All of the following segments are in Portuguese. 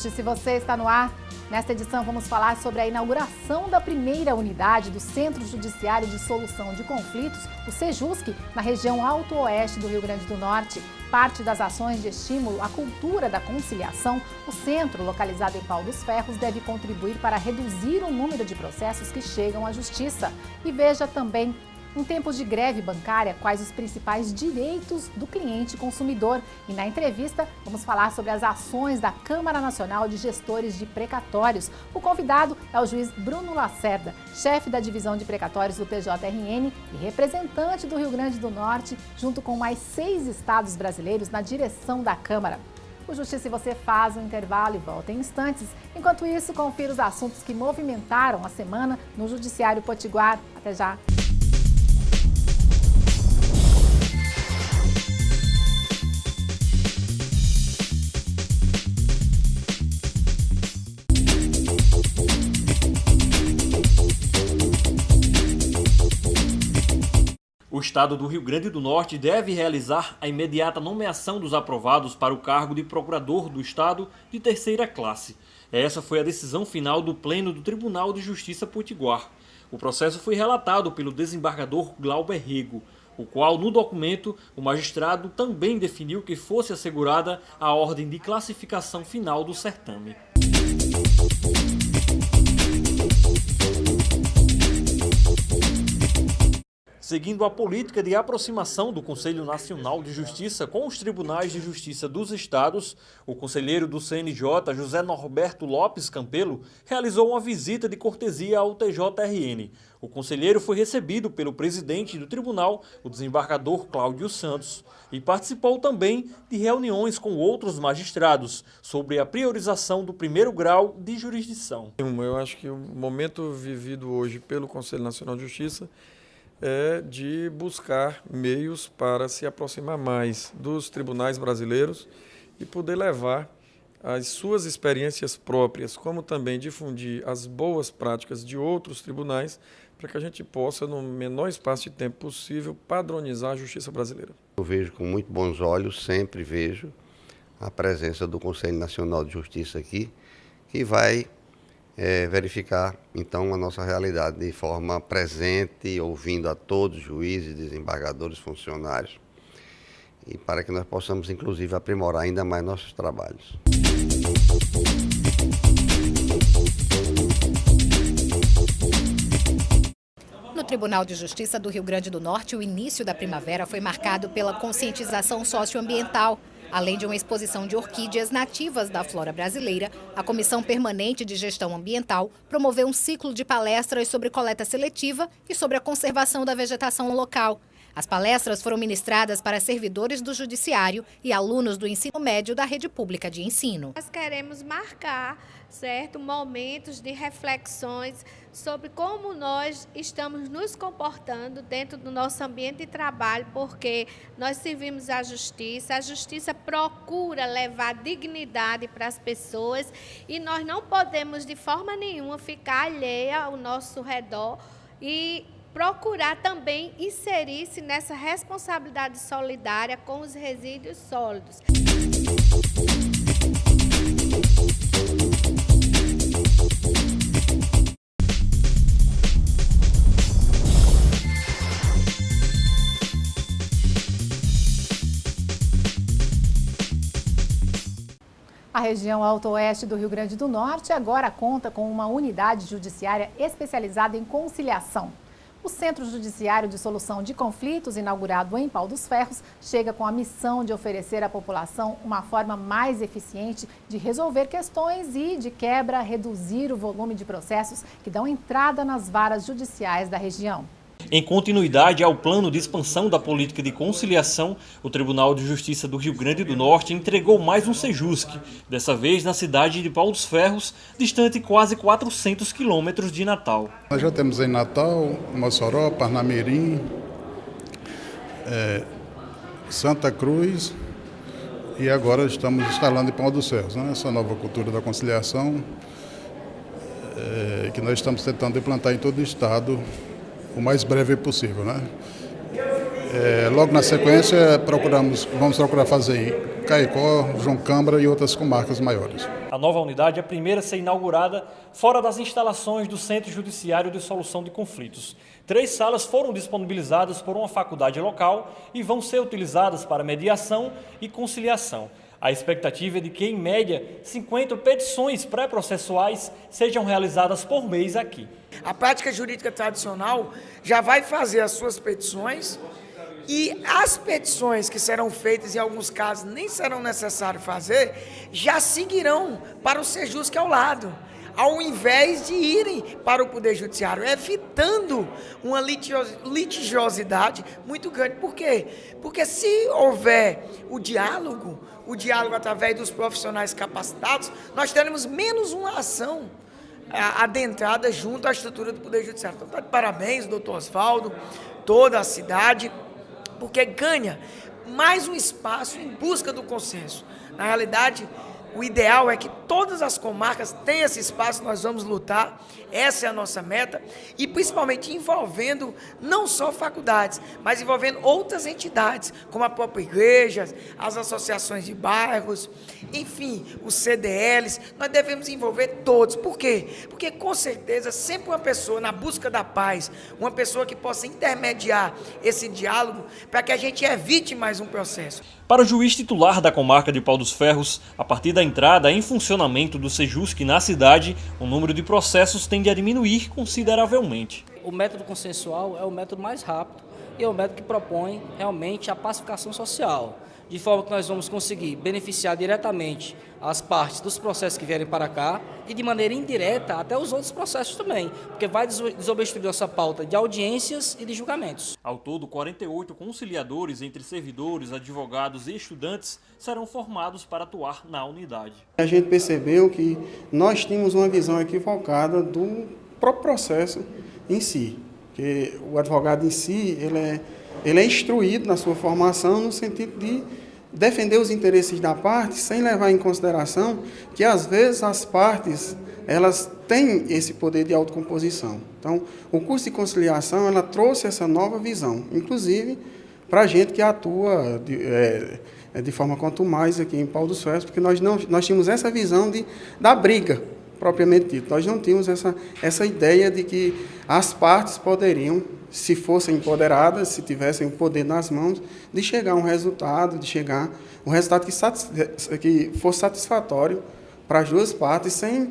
Justiça e Você está no ar. Nesta edição vamos falar sobre a inauguração da primeira unidade do Centro Judiciário de Solução de Conflitos, o CEJUSC, na região Alto-Oeste do Rio Grande do Norte. Parte das ações de estímulo à cultura da conciliação, o centro, localizado em Pau dos Ferros, deve contribuir para reduzir o número de processos que chegam à justiça. E veja também, em tempos de greve bancária, quais os principais direitos do cliente consumidor. E na entrevista, vamos falar sobre as ações da Câmara Nacional de Gestores de Precatórios. O convidado é o juiz Bruno Lacerda, chefe da divisão de precatórios do TJRN e representante do Rio Grande do Norte, junto com mais 6 estados brasileiros na direção da Câmara. O Justiça e Você faz um intervalo e volta em instantes. Enquanto isso, confira os assuntos que movimentaram a semana no Judiciário Potiguar. Até já! O Estado do Rio Grande do Norte deve realizar a imediata nomeação dos aprovados para o cargo de procurador do Estado de terceira classe. Essa foi a decisão final do Pleno do Tribunal de Justiça Potiguar. O processo foi relatado pelo desembargador Glauber Rego, o qual, no documento, o magistrado também definiu que fosse assegurada a ordem de classificação final do certame. Seguindo a política de aproximação do Conselho Nacional de Justiça com os tribunais de justiça dos estados, o conselheiro do CNJ, José Norberto Lopes Campelo, realizou uma visita de cortesia ao TJRN. O conselheiro foi recebido pelo presidente do tribunal, o desembargador Cláudio Santos, e participou também de reuniões com outros magistrados sobre a priorização do primeiro grau de jurisdição. Eu acho que o momento vivido hoje pelo Conselho Nacional de Justiça é de buscar meios para se aproximar mais dos tribunais brasileiros e poder levar as suas experiências próprias, como também difundir as boas práticas de outros tribunais, para que a gente possa, no menor espaço de tempo possível, padronizar a justiça brasileira. Eu vejo com muito bons olhos, sempre vejo a presença do Conselho Nacional de Justiça aqui, que vai verificar, então, a nossa realidade de forma presente, ouvindo a todos os juízes, desembargadores, funcionários, e para que nós possamos, inclusive, aprimorar ainda mais nossos trabalhos. No Tribunal de Justiça do Rio Grande do Norte, o início da primavera foi marcado pela conscientização socioambiental. Além de uma exposição de orquídeas nativas da flora brasileira, a Comissão Permanente de Gestão Ambiental promoveu um ciclo de palestras sobre coleta seletiva e sobre a conservação da vegetação local. As palestras foram ministradas para servidores do Judiciário e alunos do ensino médio da rede pública de ensino. Nós queremos marcar, certo, momentos de reflexões sobre como nós estamos nos comportando dentro do nosso ambiente de trabalho, porque nós servimos a justiça procura levar dignidade para as pessoas e nós não podemos de forma nenhuma ficar alheia ao nosso redor e procurar também inserir-se nessa responsabilidade solidária com os resíduos sólidos. A região Alto-Oeste do Rio Grande do Norte agora conta com uma unidade judiciária especializada em conciliação. O Centro Judiciário de Solução de Conflitos, inaugurado em Pau dos Ferros, chega com a missão de oferecer à população uma forma mais eficiente de resolver questões e, de quebra, reduzir o volume de processos que dão entrada nas varas judiciais da região. Em continuidade ao plano de expansão da política de conciliação, o Tribunal de Justiça do Rio Grande do Norte entregou mais um CEJUSC, dessa vez na cidade de Pau dos Ferros, distante quase 400 quilômetros de Natal. Nós já temos em Natal, Mossoró, Parnamirim, Santa Cruz e agora estamos instalando em Pau dos Ferros, né? Essa nova cultura da conciliação que nós estamos tentando implantar em todo o estado o mais breve possível, né? Logo na sequência, vamos procurar fazer em Caicó, João Câmara e outras comarcas maiores. A nova unidade é a primeira a ser inaugurada fora das instalações do Centro Judiciário de Solução de Conflitos. 3 salas foram disponibilizadas por uma faculdade local e vão ser utilizadas para mediação e conciliação. A expectativa é de que, em média, 50 petições pré-processuais sejam realizadas por mês aqui. A prática jurídica tradicional já vai fazer as suas petições e as petições que serão feitas, em alguns casos, nem serão necessário fazer, já seguirão para o Sejusc ao lado, ao invés de irem para o Poder Judiciário, evitando uma litigiosidade muito grande. Por quê? Porque se houver o diálogo através dos profissionais capacitados, nós teremos menos uma ação adentrada junto à estrutura do Poder Judiciário. Então, está de parabéns, doutor Osvaldo, toda a cidade, porque ganha mais um espaço em busca do consenso. Na realidade, o ideal é que todas as comarcas tenham esse espaço, nós vamos lutar, essa é a nossa meta, e principalmente envolvendo não só faculdades, mas envolvendo outras entidades, como a própria igreja, as associações de bairros, enfim, os CDLs, nós devemos envolver todos. Por quê? Porque com certeza sempre uma pessoa na busca da paz, uma pessoa que possa intermediar esse diálogo para que a gente evite mais um processo. Para o juiz titular da comarca de Pau dos Ferros, a partir da entrada em funcionamento do Sejusc na cidade, o número de processos tende a diminuir consideravelmente. O método consensual é o método mais rápido e é o método que propõe realmente a pacificação social, de forma que nós vamos conseguir beneficiar diretamente as partes dos processos que vierem para cá e de maneira indireta até os outros processos também, porque vai desobstruir nossa pauta de audiências e de julgamentos. Ao todo, 48 conciliadores entre servidores, advogados e estudantes serão formados para atuar na unidade. A gente percebeu que nós tínhamos uma visão equivocada do próprio processo em si, que o advogado em si ele é instruído na sua formação no sentido de defender os interesses da parte sem levar em consideração que, às vezes, as partes elas têm esse poder de autocomposição. Então, o curso de conciliação ela trouxe essa nova visão, inclusive para a gente que atua de forma quanto mais aqui em Pau dos Ferros, porque nós tínhamos essa visão da briga, propriamente dito. Nós não tínhamos essa ideia de que as partes poderiam, se fossem empoderadas, se tivessem o poder nas mãos, de chegar a um resultado, que fosse satisfatório para as duas partes, sem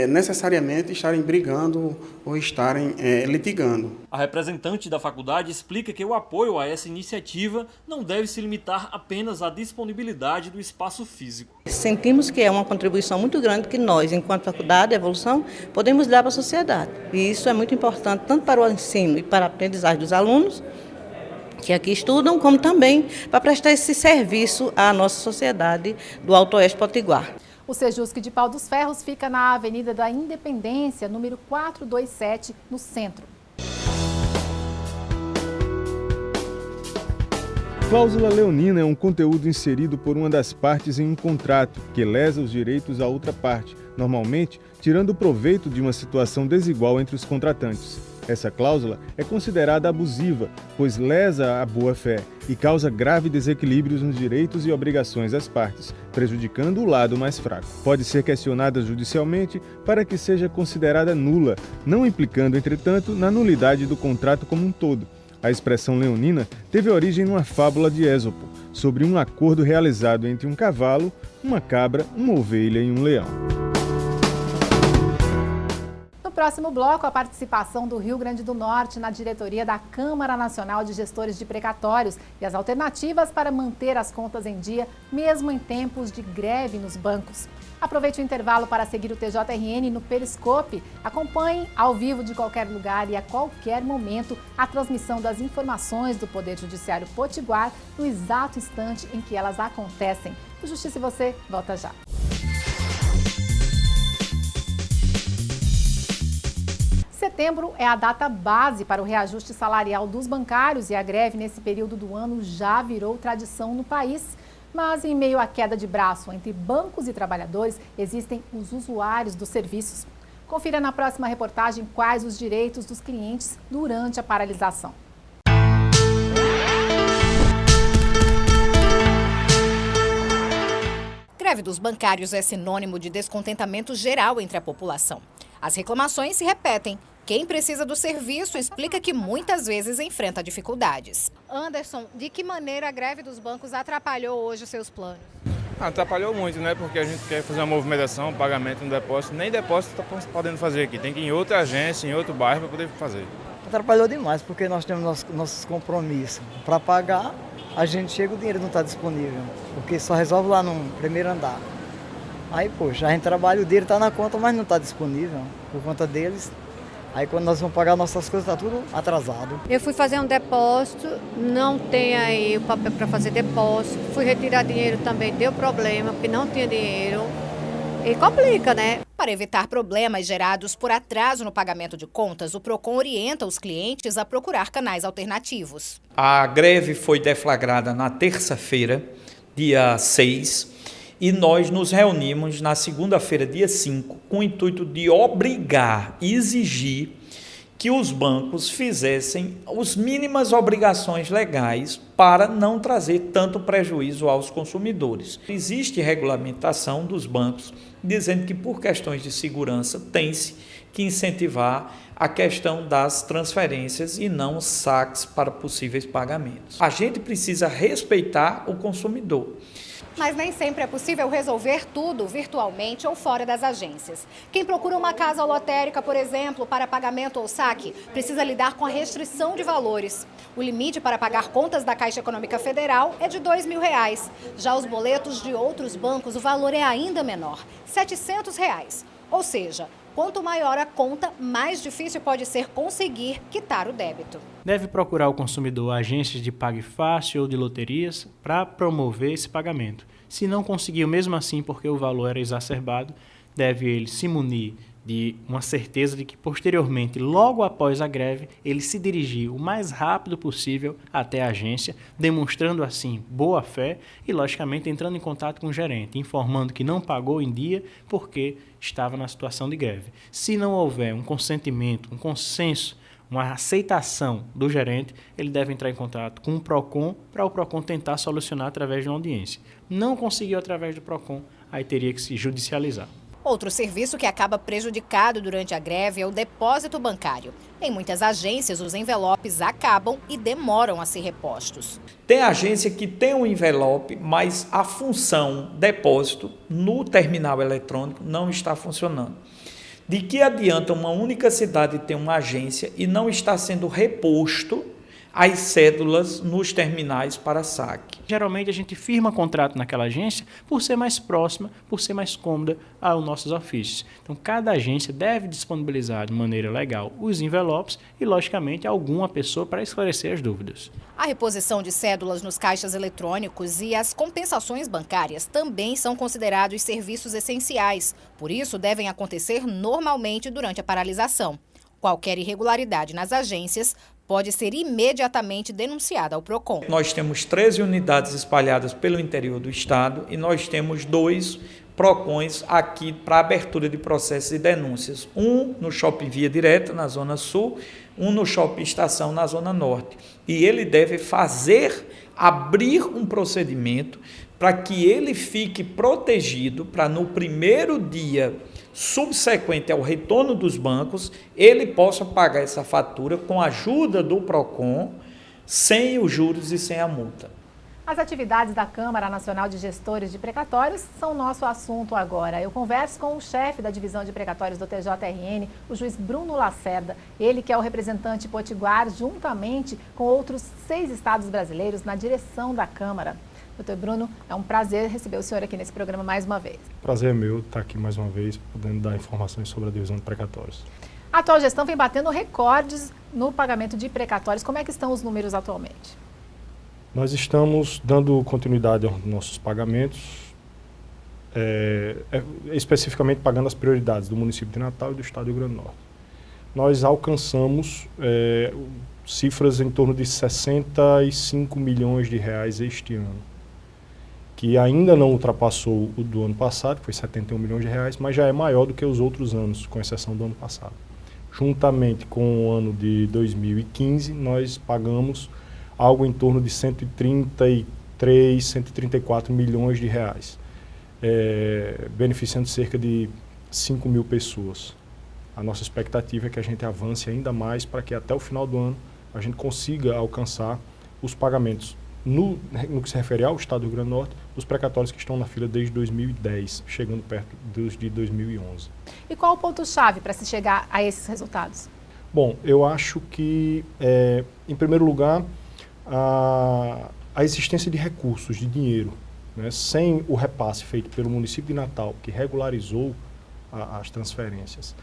necessariamente estarem brigando ou estarem litigando. A representante da faculdade explica que o apoio a essa iniciativa não deve se limitar apenas à disponibilidade do espaço físico. Sentimos que é uma contribuição muito grande que nós, enquanto faculdade de evolução, podemos dar para a sociedade. E isso é muito importante, tanto para o ensino e para a aprendizagem dos alunos, que aqui estudam, como também para prestar esse serviço à nossa sociedade do Alto Oeste Potiguar. O Sejusc de Pau dos Ferros fica na Avenida da Independência, número 427, no centro. Cláusula leonina é um conteúdo inserido por uma das partes em um contrato que lesa os direitos à outra parte, normalmente tirando proveito de uma situação desigual entre os contratantes. Essa cláusula é considerada abusiva, pois lesa a boa-fé e causa grave desequilíbrios nos direitos e obrigações das partes, prejudicando o lado mais fraco. Pode ser questionada judicialmente para que seja considerada nula, não implicando, entretanto, na nulidade do contrato como um todo. A expressão leonina teve origem numa fábula de Ésopo, sobre um acordo realizado entre um cavalo, uma cabra, uma ovelha e um leão. No próximo bloco, a participação do Rio Grande do Norte na diretoria da Câmara Nacional de Gestores de Precatórios e as alternativas para manter as contas em dia, mesmo em tempos de greve nos bancos. Aproveite o intervalo para seguir o TJRN no Periscope. Acompanhe ao vivo de qualquer lugar e a qualquer momento a transmissão das informações do Poder Judiciário Potiguar no exato instante em que elas acontecem. O Justiça e Você volta já. Setembro é a data base para o reajuste salarial dos bancários e a greve nesse período do ano já virou tradição no país. Mas em meio à queda de braço entre bancos e trabalhadores, existem os usuários dos serviços. Confira na próxima reportagem quais os direitos dos clientes durante a paralisação. greve dos bancários é sinônimo de descontentamento geral entre a população. As reclamações se repetem. Quem precisa do serviço explica que muitas vezes enfrenta dificuldades. Anderson, de que maneira a greve dos bancos atrapalhou hoje os seus planos? Atrapalhou muito, né? Porque a gente quer fazer uma movimentação, pagamento no depósito. Nem depósito está podendo fazer aqui. Tem que ir em outra agência, em outro bairro para poder fazer. Atrapalhou demais, porque nós temos nossos compromissos. Para pagar, a gente chega, o dinheiro não está disponível, porque só resolve lá no primeiro andar. Aí, poxa, a gente trabalha, o dinheiro está na conta, mas não está disponível por conta deles. Aí quando nós vamos pagar nossas coisas, está tudo atrasado. Eu fui fazer um depósito, não tem aí o papel para fazer depósito. Fui retirar dinheiro também, deu problema, porque não tinha dinheiro. E complica, né? Para evitar problemas gerados por atraso no pagamento de contas, o PROCON orienta os clientes a procurar canais alternativos. A greve foi deflagrada na terça-feira, dia 6, e nós nos reunimos na segunda-feira, dia 5, com o intuito de obrigar e exigir que os bancos fizessem as mínimas obrigações legais para não trazer tanto prejuízo aos consumidores. Existe regulamentação dos bancos dizendo que, por questões de segurança, tem-se que incentivar a questão das transferências e não saques para possíveis pagamentos. A gente precisa respeitar o consumidor. Mas nem sempre é possível resolver tudo virtualmente ou fora das agências. Quem procura uma casa lotérica, por exemplo, para pagamento ou saque, precisa lidar com a restrição de valores. O limite para pagar contas da Caixa Econômica Federal é de R$2.000. Já os boletos de outros bancos, o valor é ainda menor, R$700. Ou seja, quanto maior a conta, mais difícil pode ser conseguir quitar o débito. Deve procurar o consumidor agências de Pague Fácil ou de loterias para promover esse pagamento. Se não conseguiu mesmo assim porque o valor era exacerbado, deve ele se munir de uma certeza de que posteriormente, logo após a greve, ele se dirigir o mais rápido possível até a agência, demonstrando assim boa fé e, logicamente, entrando em contato com o gerente, informando que não pagou em dia porque estava na situação de greve. Se não houver um consentimento, um consenso, uma aceitação do gerente, ele deve entrar em contato com o PROCON para o PROCON tentar solucionar através de uma audiência. Não conseguiu através do PROCON, aí teria que se judicializar. Outro serviço que acaba prejudicado durante a greve é o depósito bancário. Em muitas agências, os envelopes acabam e demoram a ser repostos. Tem agência que tem um envelope, mas a função depósito no terminal eletrônico não está funcionando. De que adianta uma única cidade ter uma agência e não está sendo reposto as cédulas nos terminais para saque? Geralmente a gente firma contrato naquela agência por ser mais próxima, por ser mais cômoda aos nossos ofícios. Então cada agência deve disponibilizar de maneira legal os envelopes e, logicamente, alguma pessoa para esclarecer as dúvidas. A reposição de cédulas nos caixas eletrônicos e as compensações bancárias também são considerados serviços essenciais. Por isso, devem acontecer normalmente durante a paralisação. Qualquer irregularidade nas agências pode ser imediatamente denunciada ao PROCON. Nós temos 13 unidades espalhadas pelo interior do estado e nós temos 2 PROCONs aqui para abertura de processos e denúncias. Um no Shopping Via Direta, na Zona Sul, um no Shopping Estação, na Zona Norte. E ele deve abrir um procedimento para que ele fique protegido, para no primeiro dia subsequente ao retorno dos bancos, ele possa pagar essa fatura com a ajuda do PROCON, sem os juros e sem a multa. As atividades da Câmara Nacional de Gestores de Precatórios são nosso assunto agora. Eu converso com o chefe da divisão de precatórios do TJRN, o juiz Bruno Lacerda. Ele que é o representante potiguar, juntamente com outros 6 estados brasileiros, na direção da Câmara. Doutor Bruno, é um prazer receber o senhor aqui nesse programa mais uma vez. Prazer é meu estar aqui mais uma vez, podendo dar informações sobre a divisão de precatórios. A atual gestão vem batendo recordes no pagamento de precatórios. Como é que estão os números atualmente? Nós estamos dando continuidade aos nossos pagamentos, especificamente pagando as prioridades do município de Natal e do estado do Rio Grande do Norte. Nós alcançamos cifras em torno de 65 milhões de reais este ano, que ainda não ultrapassou o do ano passado, que foi 71 milhões de reais, mas já é maior do que os outros anos, com exceção do ano passado. Juntamente com o ano de 2015, nós pagamos algo em torno de 133, 134 milhões de reais. beneficiando cerca de 5 mil pessoas. A nossa expectativa é que a gente avance ainda mais para que até o final do ano a gente consiga alcançar os pagamentos no que se refere ao Estado do Rio Grande do Norte, dos precatórios que estão na fila desde 2010, chegando perto dos de 2011. E qual o ponto-chave para se chegar a esses resultados? Bom, eu acho que, em primeiro lugar, a existência de recursos, de dinheiro, né, sem o repasse feito pelo município de Natal, que regularizou as transferências,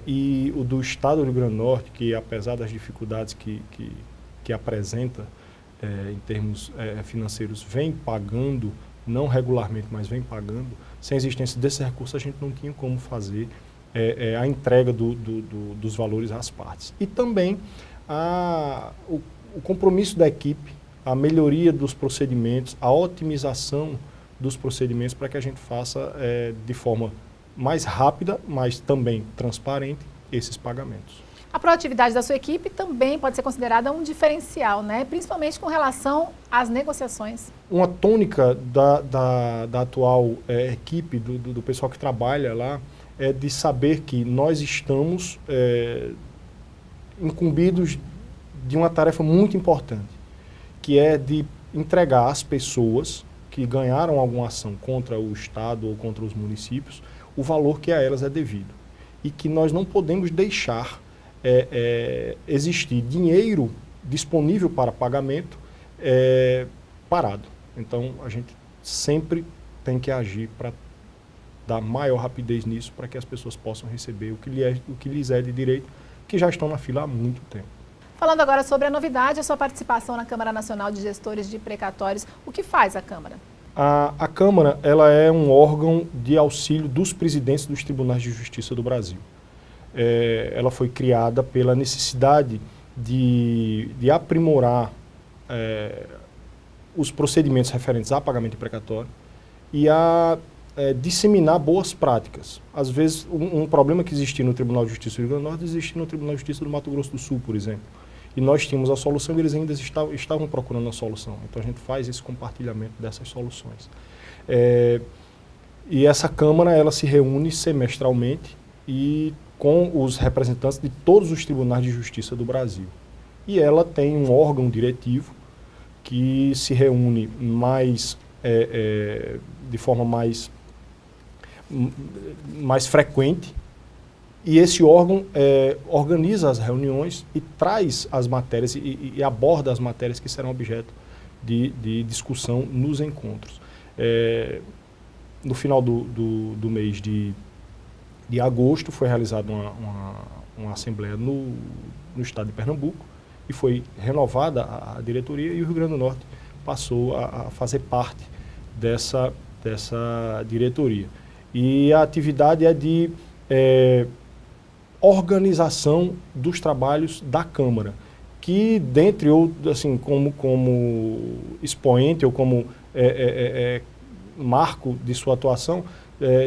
e o do Estado do Rio Grande do Norte, que apesar das dificuldades que apresenta em termos financeiros, vem pagando, não regularmente, mas vem pagando, sem a existência desses recursos a gente não tinha como fazer a entrega dos valores às partes. E também o compromisso da equipe, a melhoria dos procedimentos, a otimização dos procedimentos para que a gente faça de forma mais rápida, mas também transparente, esses pagamentos. A proatividade da sua equipe também pode ser considerada um diferencial, né? Principalmente com relação às negociações. Uma tônica da atual equipe, do pessoal que trabalha lá, é de saber que nós estamos incumbidos de uma tarefa muito importante, que é de entregar às pessoas que ganharam alguma ação contra o Estado ou contra os municípios o valor que a elas é devido. E que nós não podemos deixar existir dinheiro disponível para pagamento parado. Então, a gente sempre tem que agir para dar maior rapidez nisso, para que as pessoas possam receber o que lhes é de direito, que já estão na fila há muito tempo. Falando agora sobre a novidade, a sua participação na Câmara Nacional de Gestores de Precatórios, o que faz a Câmara? A Câmara, ela é um órgão de auxílio dos presidentes dos Tribunais de Justiça do Brasil. Ela foi criada pela necessidade de aprimorar os procedimentos referentes a pagamento de precatório e a disseminar boas práticas. Às vezes, um problema que existia no Tribunal de Justiça do Rio Grande do Norte existia no Tribunal de Justiça do Mato Grosso do Sul, por exemplo. E nós tínhamos a solução e eles ainda estavam procurando a solução. Então, a gente faz esse compartilhamento dessas soluções. E essa Câmara, ela se reúne semestralmente e com os representantes de todos os tribunais de justiça do Brasil. E ela tem um órgão diretivo que se reúne de forma mais frequente, e esse órgão organiza as reuniões e traz as matérias e aborda as matérias que serão objeto de discussão nos encontros. No final do mês de agosto foi realizada uma assembleia no estado de Pernambuco e foi renovada a diretoria, e o Rio Grande do Norte passou a fazer parte dessa diretoria. E a atividade é de organização dos trabalhos da Câmara, que, dentre outros, assim, como expoente ou como marco de sua atuação,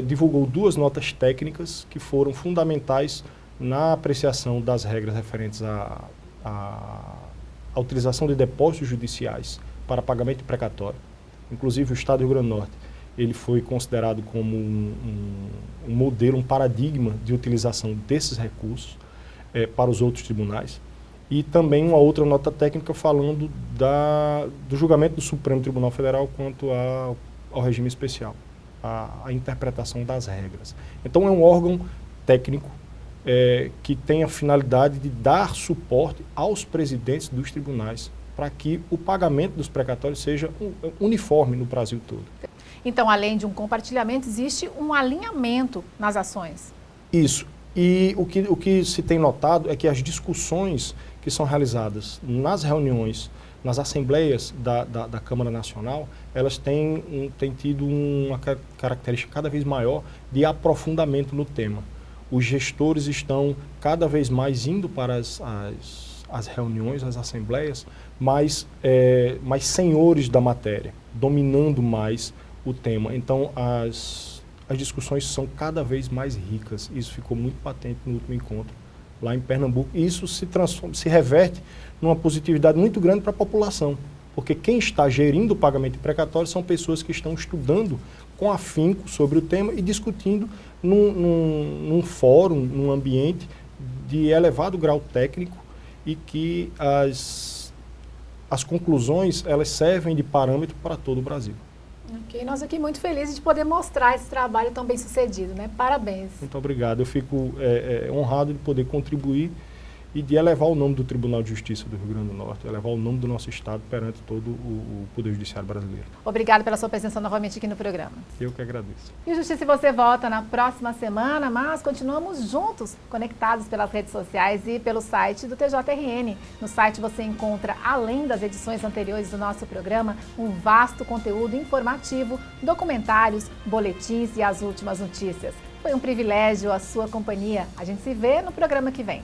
divulgou 2 notas técnicas que foram fundamentais na apreciação das regras referentes à utilização de depósitos judiciais para pagamento de precatório. Inclusive, o Estado do Rio Grande do Norte, ele foi considerado como um modelo, um paradigma de utilização desses recursos para os outros tribunais. E também uma outra nota técnica falando do julgamento do Supremo Tribunal Federal quanto ao regime especial, a interpretação das regras. Então, é um órgão técnico que tem a finalidade de dar suporte aos presidentes dos tribunais para que o pagamento dos precatórios seja uniforme no Brasil todo. Então, além de um compartilhamento, existe um alinhamento nas ações. Isso. E o que se tem notado é que as discussões que são realizadas nas reuniões, nas assembleias da Câmara Nacional, elas têm tido uma característica cada vez maior de aprofundamento no tema. Os gestores estão cada vez mais indo para as reuniões, as assembleias, mais senhores da matéria, dominando mais o tema. Então, as discussões são cada vez mais ricas. Isso ficou muito patente no último encontro lá em Pernambuco. E isso se reverte numa positividade muito grande para a população, porque quem está gerindo o pagamento de precatório são pessoas que estão estudando com afinco sobre o tema e discutindo num fórum, num ambiente de elevado grau técnico e que as conclusões elas servem de parâmetro para todo o Brasil. Ok, nós aqui muito felizes de poder mostrar esse trabalho tão bem sucedido, né? Parabéns. Muito obrigado, eu fico honrado de poder contribuir e de elevar o nome do Tribunal de Justiça do Rio Grande do Norte, elevar o nome do nosso Estado perante todo o Poder Judiciário brasileiro. Obrigada pela sua presença novamente aqui no programa. Eu que agradeço. E o Justiça e Você volta na próxima semana, mas continuamos juntos, conectados pelas redes sociais e pelo site do TJRN. No site você encontra, além das edições anteriores do nosso programa, um vasto conteúdo informativo, documentários, boletins e as últimas notícias. Foi um privilégio a sua companhia. A gente se vê no programa que vem.